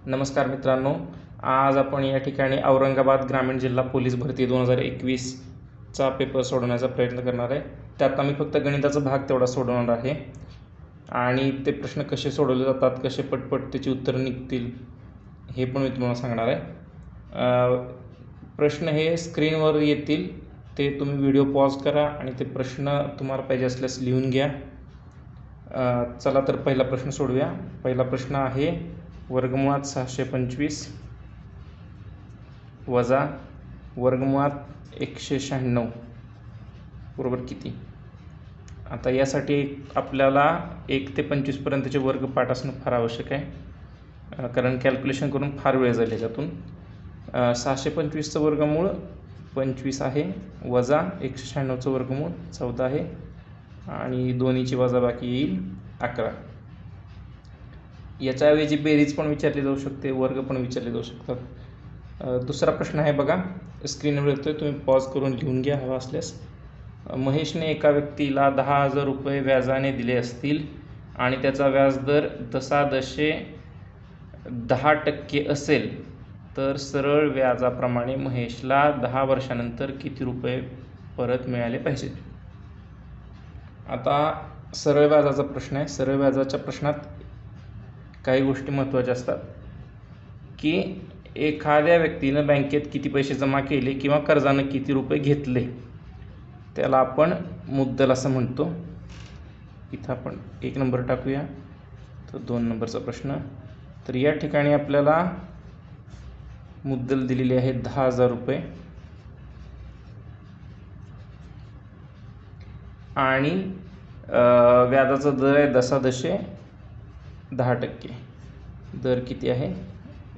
नमस्कार मित्रांनो, आज आपण या ठिकाणी औरंगाबाद ग्रामीण जिल्हा पोलीस भरती 2021चा पेपर सोडवण्याचा प्रयत्न करणार आहे. त्यात आम्ही फक्त गणिताचा भाग तेवढा सोडवणार आहे आणि ते प्रश्न कसे सोडवले जातात, कसे पटपट त्याची उत्तरं निघतील हे पण मी तुम्हाला सांगणार आहे. प्रश्न हे स्क्रीनवर येतील, ते तुम्ही व्हिडिओ पॉज करा आणि ते प्रश्न तुम्हाला पाहिजे असल्यास लिहून घ्या. चला तर पहिला प्रश्न सोडूया. पहिला प्रश्न आहे वर्गमुळात 625 वजा वर्गमुळात 196 बरोबर किती. आता यासाठी आपल्याला 1 ते 25पर्यंतचे वर्ग पाठ असणं फार आवश्यक आहे, कारण कॅल्क्युलेशन करून फार वेळ जाईल याच्यातून. 625चं वर्गमूळ 25 आहे, वजा 196चं वर्गमूळ 14 आहे आणि दोन्हीची वजाबाकी येईल 11. याच्याऐवजी बेरीज पण विचारली जाऊ शकते, वर्ग पण विचारले जाऊ शकतात. दुसरा प्रश्न आहे बघा, स्क्रीनवर येतोय, तुम्ही पॉज करून लिहून घ्या हवा असल्यास. महेशने एका व्यक्तीला 10,000 रुपये व्याजाने दिले असतील आणि त्याचा व्याजदर 10% असेल, तर सरळ व्याजाप्रमाणे महेशला 10 वर्षानंतर किती रुपये परत मिळाले पाहिजेत. आता सरळ व्याजाचा प्रश्न आहे. सरळ व्याजाच्या प्रश्नात काही गोष्टी महत्त्वाच्या असतात की एखाद्या व्यक्तीनं बँकेत किती पैसे जमा केले किंवा कर्जानं किती रुपये घेतले, त्याला आपण मुद्दल असं म्हणतो. इथं आपण 1 नंबर टाकूया. तर 2 नंबरचा प्रश्न. तर या ठिकाणी आपल्याला मुद्दल दिलेली आहे 10,000 रुपये आणि व्याजाचा दर आहे 10% दर किती आहे,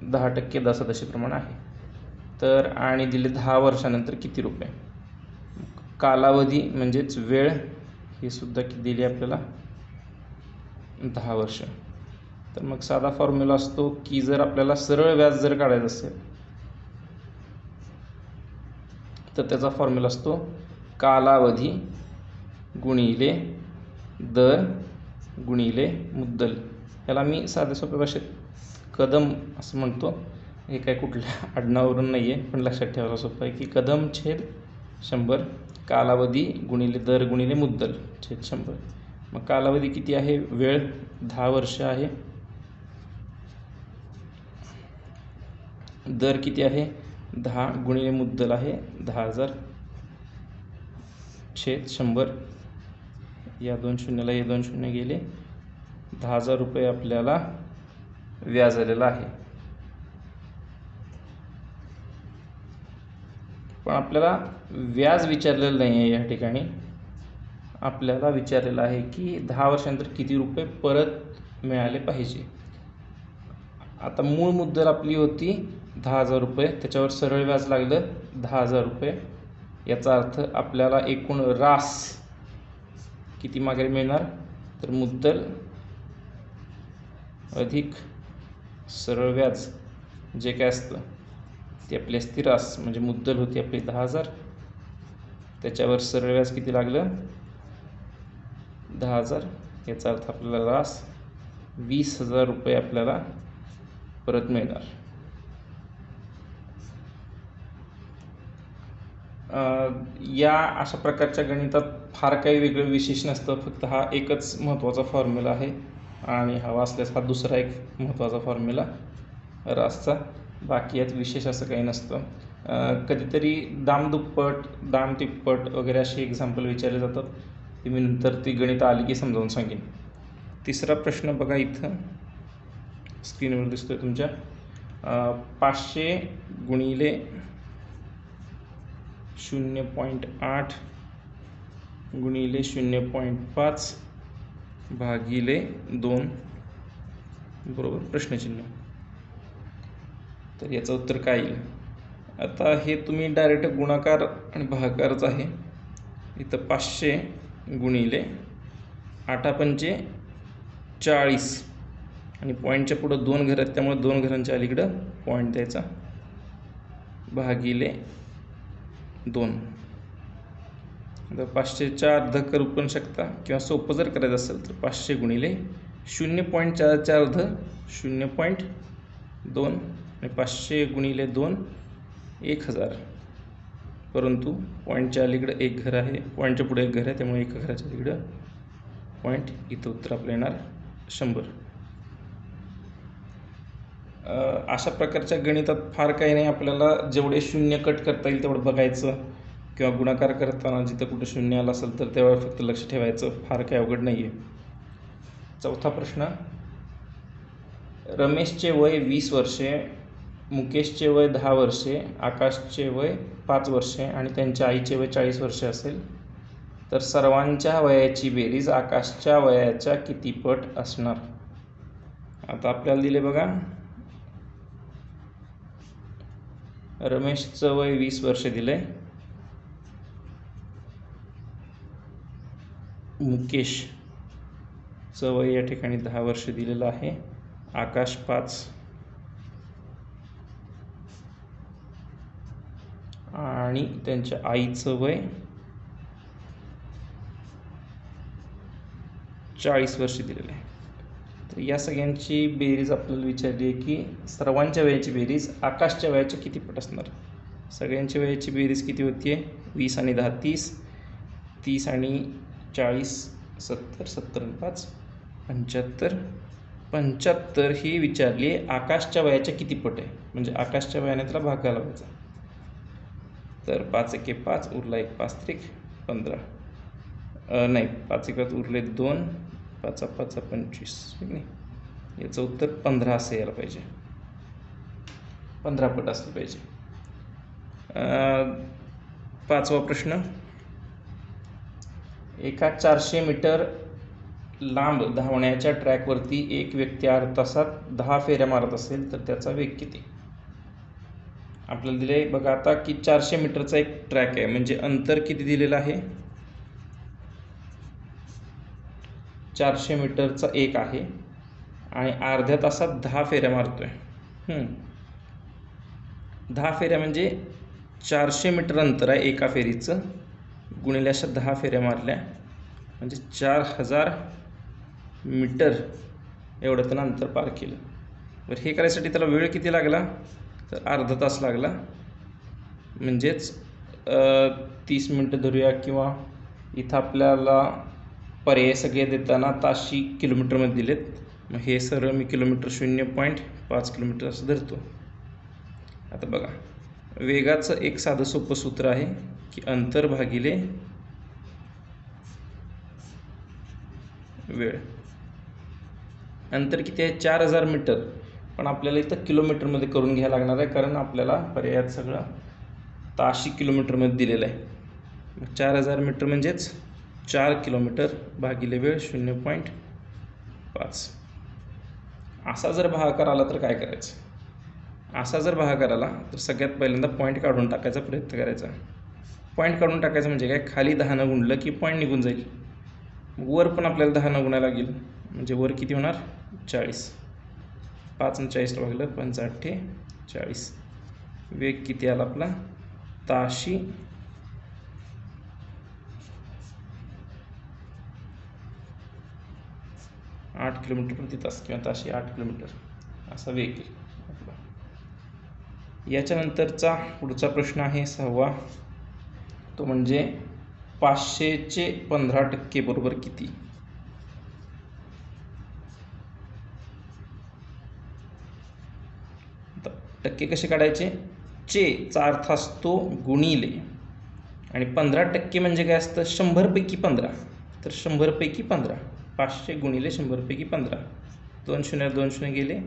10% 10% प्रमाणे आहे. तर आणि दिले 10 वर्षानंतर किती रुपये. कालावधी म्हणजेच वेळ ही सुद्धा किती दिली आपल्याला, 10 वर्ष. तर मग साधा फॉर्म्युला असतो की जर आपल्याला सरळ व्याज जर काढायचं असेल तर त्याचा फॉर्म्युला असतो कालावधी गुणिले दर गुणिले मुद्दल. याला मी साध्या सोप्या भाषेत कदम असं म्हणतो. हे काय कुठल्या आडनावावरून नाही आहे, पण लक्षात ठेवायला सोपं आहे की कदम छेद 100, कालावधी गुणिले दर गुणिले मुद्दल छेद 100. मग कालावधी किती आहे, वेळ 10 वर्ष आहे, दर किती आहे 10 गुणिले मुद्दल आहे 10,000 छेद 100. या 2 शून्याला हे 2 शून्य गेले. 10,000 रुपये आपल्याला व्याज आलेलं आहे. पण आपल्याला व्याज विचारलेलं नाही आहे. या ठिकाणी आपल्याला विचारलेलं आहे की 10 वर्षानंतर किती रुपये परत मिळाले पाहिजे. आता मूळ मुद्दल आपली होती 10,000 रुपये, त्याच्यावर सरळ व्याज लागलं 10,000 रुपये. याचा अर्थ आपल्याला एकूण रास किती माघारी मिळणार, तर मुद्दल अधिक सरळ व्याज जे काय असतं ते आपली असती रास. म्हणजे मुद्दल होती आपली 10,000, त्याच्यावर सरळ व्याज किती लागलं 10,000. याचा अर्थ आपल्याला रास 20,000 रुपये आपल्याला परत मिळणार. या अशा प्रकारच्या गणितात फार काही वेगळं विशेष नसतं, फक्त हा एकच महत्त्वाचा फॉर्म्युला आहे आणि हवा असल्यास हा दुसरा एक महत्त्वाचा फॉर्म्युला रासचा. बाकी यात विशेष असं काही नसतं. कधीतरी दामदुप्पट दामतिप्पट वगैरे असे एक्झाम्पल विचारले जातात, ते मी नंतर ती गणित आली की समजावून सांगेन. तिसरा प्रश्न बघा, इथं स्क्रीनवर दिसतोय तुमच्या. 500 गुणिले 0.8 गुणिले 0.5 भागिले 2 बरोबर प्रश्नचिन्ह. तर याचं उत्तर काय येईल. आता हे तुम्ही डायरेक्ट गुणाकार आणि भागाकारच आहे. इथं 500 गुणिले 8×5 40 आणि पॉईंटच्या पुढं 2 घर आहेत, त्यामुळे 2 घरांच्या अलीकडं पॉईंट द्यायचा, भागिले 2. आता 500च्या अर्ध करू पण शकता किंवा सोपं जर करायचं असेल तर 500 गुणिले 0.4च्या अर्ध 0.4 2 आणि 500 गुणिले 2 1000. परंतु पॉईंटच्या अलीकडं एक घर आहे, पॉईंटच्या पुढे एक घर आहे, त्यामुळे एका घराच्या अलीकडं पॉईंट, इथं उत्तर आपलं येणार 100. अशा प्रकारच्या गणितात फार काही नाही, आपल्याला जेवढे शून्य कट करता येईल तेवढं बघायचं, किंवा गुणाकार करताना जिथं कुठं शून्य आलं असेल तर तेव्हा फक्त लक्ष ठेवायचं, फार काही अवघड नाही आहे. चौथा प्रश्न, रमेशचे वय 20 वर्षे, मुकेशचे वय 10 वर्षे, आकाशचे वय 5 वर्षे आणि त्यांच्या आईचे वय 40 वर्षे असेल तर सर्वांच्या वयाची बेरीज आकाशच्या वयाच्या किती पट असणार? आता आपल्याला दिले बघा, रमेशचं वय 20 वर्ष दिले, मुकेशचं वय या ठिकाणी 10 वर्ष दिलेलं आहे, आकाश 5 आणि त्यांच्या आईचं वय 40 वर्ष दिलेलं आहे. तर या सगळ्यांची बेरीज आपल्याला विचारली आहे की सर्वांच्या वयाची बेरीज आकाशच्या वयाच्या किती पट असणार? सगळ्यांच्या वयाची बेरीज किती होती आहे? 20 आणि 10 30, 30 आणि 40 70, 70 आणि 5 75, 75 ही विचारली आहे आकाशच्या वयाच्या किती पट आहे, म्हणजे आकाशच्या वयाने त्याला भाग घालावायचा. तर 5 एके 5 उरला 1 5 त्रिक 15, नाही 5 एकात उरले 2, 5 5 25, ठीक नाही, याचं उत्तर 15 असं यायला पाहिजे, 15 पट असलं पाहिजे. पाचवा प्रश्न, एका 400 मीटर लांब धावण्याच्या ट्रॅकवरती एक व्यक्ती अर्ध्या तासात 10 फेऱ्या मारत असेल तर त्याचा वेग किती? आपल्याला दिले बघा आता की 400 मीटरचा एक ट्रॅक आहे, म्हणजे अंतर किती दिलेलं आहे? 400 मीटरचा एक आहे आणि अर्ध्या तासात 10 फेऱ्या मारतोय. 10 फेऱ्या म्हणजे 400 मीटर अंतर आहे एका फेरीचं, गुणिले अशा 10 फेऱ्या मारल्या म्हणजे 4000 मीटर एवढं त्यानं अंतर पार केलं. बरं, हे करायसाठी त्याला वेळ किती लागला? तर अर्धा तास लागला, म्हणजेच 30 मिनटं धरूया, किंवा इथं आपल्याला पर्याय सगळे देताना ताशी किलोमीटरमध्ये दिलेत, मग हे सरळ मी किलोमीटर 0.5 किलोमीटर असं धरतो. आता बघा, वेगाचं एक साधं सोपं सूत्र आहे की अंतर भागिले वेळ. अंतर किती आहे? 4000 मीटर, पण आपल्याला इथं किलोमीटरमध्ये करून घ्यायला लागणार आहे, कारण आपल्याला पर्यायात सगळं ताशी किलोमीटरमध्ये दिलेलं आहे. मग 4000 मीटर म्हणजेच 4 किलोमीटर भागिले वेळ 0.5. असा जर भागाकार आला तर काय करायचं? असा जर भागाकार आला तर सगळ्यात पहिल्यांदा पॉईंट काढून टाकायचा प्रयत्न करायचा. पॉईंट काढून टाकायचं म्हणजे काय, खाली 10 गुणलं की पॉईंट निघून जाईल. वर पण आपल्याला 10 गुणायला लागेल, म्हणजे वर किती होणार? 40. 5 आणि 40 भागलं 5 8 40. वेग किती आला आपला? ताशी 8 किलोमीटर प्रति तास, किंवा ताशी 8 किलोमीटर असा वेग येईल आपला. याच्यानंतरचा पुढचा प्रश्न आहे 6वा, तो म्हणजे 500चे 15% बरोबर किती? टक्के कसे काढायचे? चा अर्थ असतो गुणिले, आणि 15% म्हणजे काय असतं? 100 पैकी 15. तर 100 पैकी 15, 500 गुणिले 100 पैकी 15, 2 शून्य 2 शून्य गेले,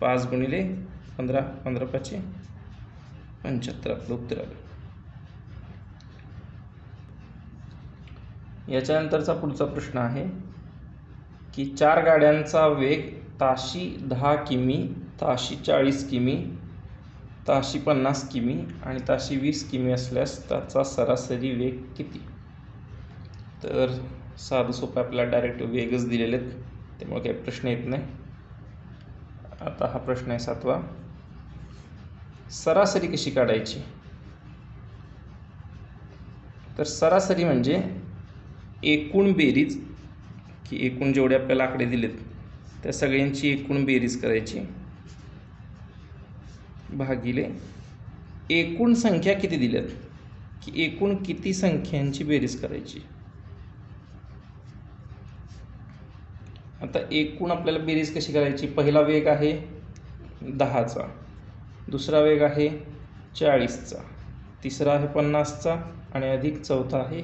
5 गुणिले 15, 15 5 75 आपलं उत्तर आलं. याच्यानंतरचा पुढचा प्रश्न आहे की 4 गाड्यांचा वेग ताशी 10 किमी, ताशी 40 किमी, ताशी 50 किमी आणि ताशी 20 किमी असल्यास त्याचा सरासरी वेग किती? तर साधं सोपं आपल्याला डायरेक्ट वेगच दिलेले आहेत, त्यामुळे काही प्रश्न येत नाही. आता हा प्रश्न आहे 7वा, सरासरी कशी काढायची? तर सरासरी म्हणजे एकूण बेरीज, की एकूण जेवढे आपल्याला आकडे दिलेत त्या सगळ्यांची एकूण बेरीज करायची, भागिले एकूण संख्या किती दिल्यात, की एकूण किती संख्यांची बेरीज करायची. आता एकूण आपल्याला बेरीज कशी करायची. पहिला वेग आहे 10चा, दुसरा वेग आहे 40चा, तिसरा आहे 50चा आणि अधिक चौथा आहे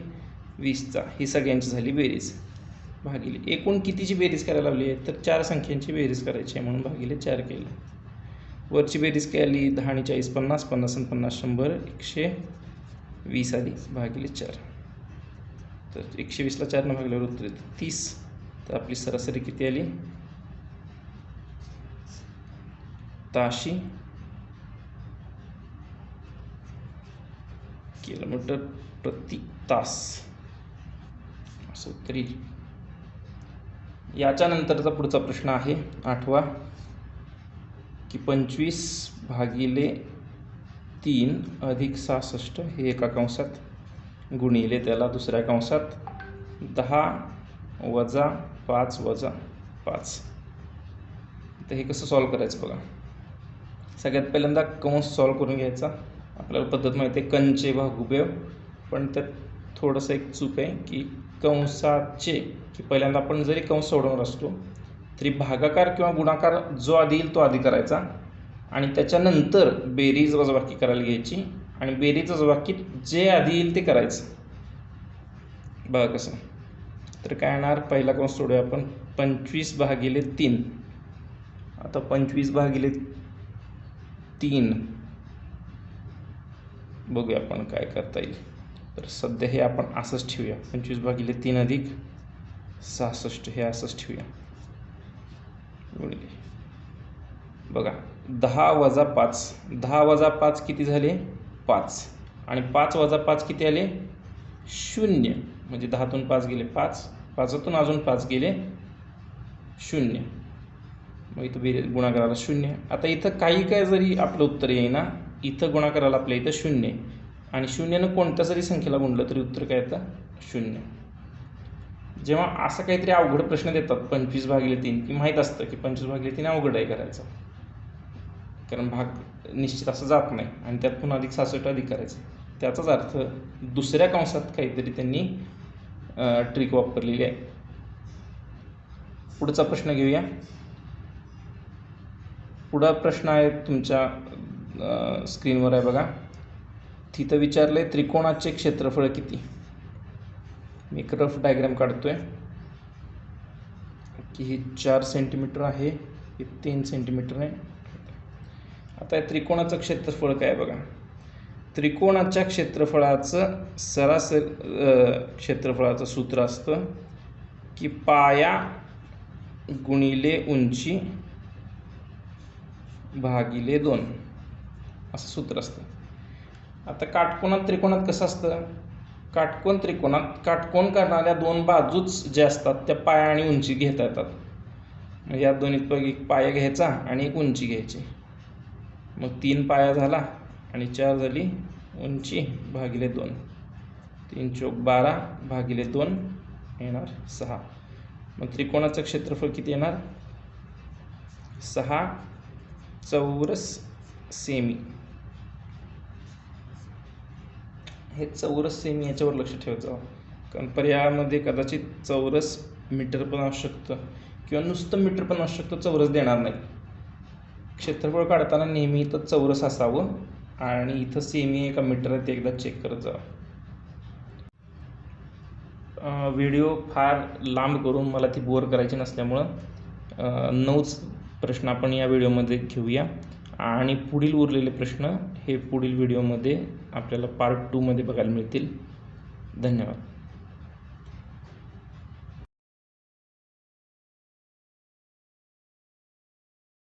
20चा. ही सगळ्यांची झाली बेरीज. भागिले एकूण कितीची बेरीज करायला लावली आहे, तर 4 संख्यांची बेरीज करायची आहे म्हणून भागिले 4 केलं. वरची बेरीज काय आली, 10 आणि 40 50, 50 आणि 50 100, 120 आली भागिले 4. तर 120ला 4 भागल्यावर उत्तर येतं 30. तर आपली सरासरी किती आली, ताशी किलोमीटर प्रति तास असं उत्तर येईल. याच्या नंतरचा पुढचा प्रश्न आहे 8वा, की 25 भागिले 3 अधिक 66 हे एका कंसात गुणिले त्याला दुसऱ्या कंसात 10 वजा 5 वजा 5. तर हे कसं सॉल्व करायचं बघा. सगळ्यात पहिल्यांदा कंस सॉल्व करून घ्यायचा. आपल्याला पद्धत माहिती आहे कंचे भागुबेव, पण त्यात थोडंसं एक चूक आहे की कंसाचे, की पहिल्यांदा आपण जरी कंस सोडवणार असतो तरी भागाकार किंवा गुणाकार जो आधी येईल तो आधी करायचा आणि त्याच्यानंतर बेरीज वजाबाकी करायला घ्यायची आणि बेरीज वजाबाकी जे आधी येईल ते करायचं. बघा कसं. तर काय येणार, पहिला कंस सोडूया आपण. 25 भागिले 3. आता 25 भागिले 3 बघूया आपण काय करता येईल. तर सध्या हे आपण असंच ठेवूया. 25 भागिले 3 अधिक 66 हे असंच ठेवूया गुणिले. बघा 10 वजा 5, 10 वजा 5 किती झाले 5 आणि 5 वजा 5 किती आले 0. म्हणजे 10तून 5 गेले 5, 5तून अजून 5 गेले 0. मग इथं बेरीज गुणाकाराला 0. आता इथं काही काय जरी आपलं उत्तर येईना, इथं गुणाकाराला आपल्या इथं 0 आणि 0नं कोणत्या जरी संख्येला गुणलं तरी उत्तर काय येतं 0. जेव्हा असं काहीतरी अवघड प्रश्न देतात 25 भागिले 3, की माहीत असतं की 25 भागिले 3 अवघड आहे करायचं, कारण भाग निश्चित असं जात नाही आणि त्यात पुन्हा अधिक 66 अधिक करायचं. त्याचाच अर्थ दुसऱ्या कंसात काहीतरी त्यांनी ट्रिक वापरलेली आहे. पुढचा प्रश्न घेऊया. पुढा प्रश्न आहे तुमच्या स्क्रीनवर आहे बघा. तिथं विचारलं आहे त्रिकोणाचे क्षेत्रफळ किती. मी एक रफ डायग्राम काढतोय की हे 4 सेंटीमीटर आहे, हे 3 सेंटीमीटर आहे. आता या त्रिकोणाचं क्षेत्रफळ काय बघा. त्रिकोणाच्या क्षेत्रफळाचं सरासरी क्षेत्रफळाचं सूत्र असतं की पाया गुणिले उंची भागिले 2 असं सूत्र असतं. आता काटकोनात त्रिकोणात कसं असतं, काटकोन त्रिकोणात काटकोन करणाऱ्या 2 बाजूच ज्या असतात त्या पाया आणि उंची घेता येतात. म्हणजे या दोन्हीपैकी एक पाया घ्यायचा आणि एक उंची घ्यायची. मग 3 पाया झाला आणि 4 झाली उंची भागिले 2. 3 चौक 12 भागिले 2 येणार 6. मग त्रिकोणाचं क्षेत्रफळ किती येणार 6 चौरस सेमी. हे चौरस सेमी याच्यावर लक्ष ठेवायचं, कारण पर्यायामध्ये कदाचित चौरस मीटर पण असू शकतं किंवा नुसतं मीटर पण असू शकतं, चौरस देणार नाही. क्षेत्रफळ काढताना नेहमी इथं चौरस असावं आणि इथं सेमी एका मीटर आहे ते एकदा चेक करत जावं. व्हिडिओ फार लांब करून मला ती बोर करायची नसल्यामुळं 9च प्रश्न आपण या व्हिडिओमध्ये घेऊया आणि पुढील उरलेले प्रश्न हे पुढील व्हिडिओमध्ये आपल्याला पार्ट 2 मध्ये बघायला मिळतील. धन्यवाद.